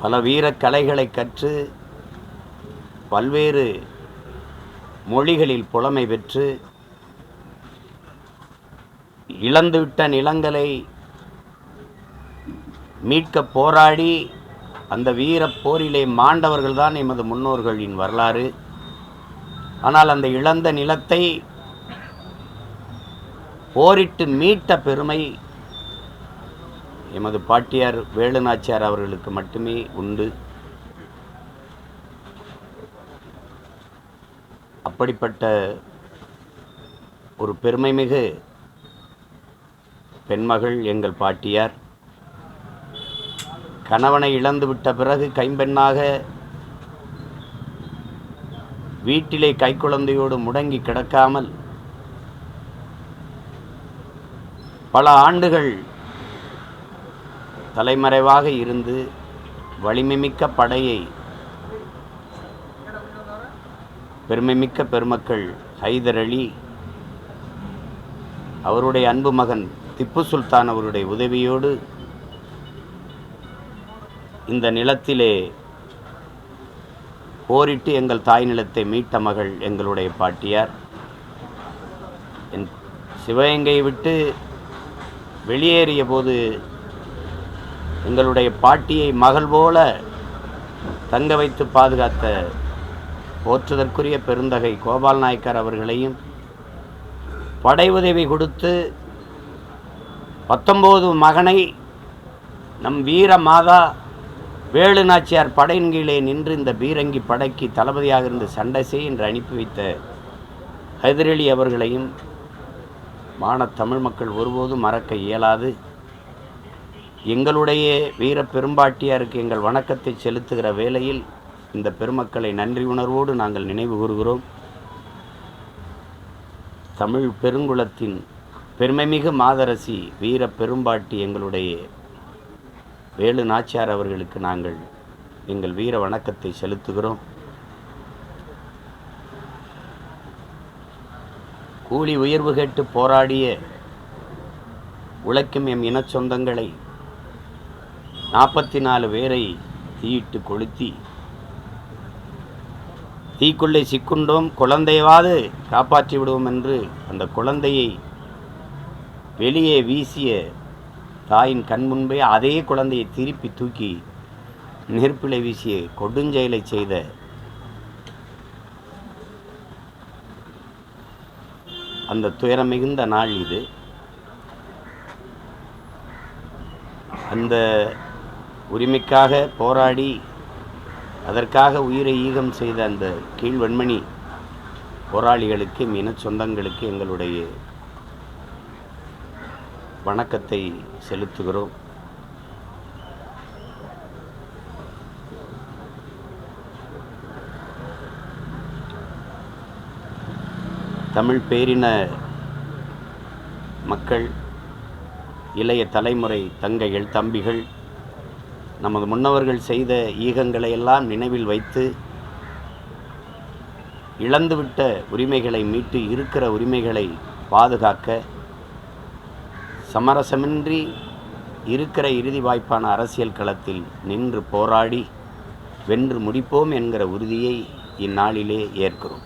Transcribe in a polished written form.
பல வீரக்கலைகளை கற்று பல்வேறு மொழிகளில் புலமை பெற்று இழந்துவிட்ட நிலங்களை மீட்க போராடி அந்த வீரப் போரிலே மாண்டவர்கள்தான் எமது முன்னோர்களின் வரலாறு. ஆனால் அந்த இழந்த நிலத்தை போரிட்டு மீட்ட பெருமை எமது பாட்டியார் வேலுநாச்சியார் அவர்களுக்கு மட்டுமே உண்டு. அப்படிப்பட்ட ஒரு பெருமைமிகு பெண்மகள் எங்கள் பாட்டியார். கணவனை இழந்துவிட்ட பிறகு கைம்பெண்ணாக வீட்டிலே கைக்குழந்தையோடு முடங்கி கிடக்காமல் பல ஆண்டுகள் தலைமறைவாக இருந்து வலிமைமிக்க படையை பெருமைமிக்க பெருமக்கள் ஹைதர் அலி அவருடைய அன்பு மகன் திப்பு சுல்தான் அவருடைய உதவியோடு இந்த நிலத்திலே போரிட்டு எங்கள் தாய் நிலத்தை மீட்ட மகள் எங்களுடைய பாட்டியார். சிவகங்கையை விட்டு வெளியேறிய போது எங்களுடைய பாட்டியை மகள் போல தங்க வைத்து பாதுகாத்த போற்றுதற்குரிய பெருந்தகை கோபால் நாயக்கர் அவர்களையும் படை உதவி கொடுத்து 19 மகனை நம் வீர மாதா வேலுநாச்சியார் படையின் கீழே நின்று இந்த பீரங்கி படைக்கு தளபதியாக இருந்து சண்டை செய் என்று அனுப்பி வைத்த ஹைதர் அலி அவர்களையும் தமிழ் மக்கள் ஒருபோதும் மறக்க இயலாது. எங்களுடைய வீர பெரும்பாட்டியாருக்கு எங்கள் வணக்கத்தை செலுத்துகிற வேளையில் இந்த பெருமக்களை நன்றி உணர்வோடு நாங்கள் நினைவு கூறுகிறோம். தமிழ் பெருங்குலத்தின் பெருமைமிகு மாதரசி வீர பெரும்பாட்டி எங்களுடைய வேலு நாச்சியார் அவர்களுக்கு நாங்கள் எங்கள் வீர வணக்கத்தை செலுத்துகிறோம். கூலி உயர்வு கேட்டு போராடிய உழைக்கும் எம் இன சொந்தங்களை 44 பேரை தீயிட்டு கொளுத்தி தீக்குள்ளே சிக்குண்டோம், குழந்தையாவது காப்பாற்றி விடுவோம் என்று அந்த குழந்தையை வெளியே வீசிய தாயின் கண் முன்பே அதே குழந்தையை திருப்பி தூக்கி நெருப்பிலை வீசிய கொடுஞ்செயலை செய்த அந்த துயரம் மிகுந்த நாள் இது. அந்த உரிமைக்காக போராடி அதற்காக உயிரை ஈகம் செய்த அந்த கீழ்வன்மணி போராளிகளுக்கு இன சொந்தங்களுக்கு எங்களுடைய வணக்கத்தை செலுத்துகிறோம். தமிழ் பேரின மக்கள், இளைய தலைமுறை தங்கைகள் தம்பிகள் நமது முன்னவர்கள் செய்த ஈகங்களை எல்லாம் நினைவில் வைத்து இழந்துவிட்ட உரிமைகளை மீட்டு இருக்கிற உரிமைகளை பாதுகாக்க சமரசமின்றி இருக்கிற இறுதி வாய்ப்பான அரசியல் களத்தில் நின்று போராடி வென்று முடிப்போம் என்கிற உறுதியை இந்நாளிலே ஏற்கிறோம்.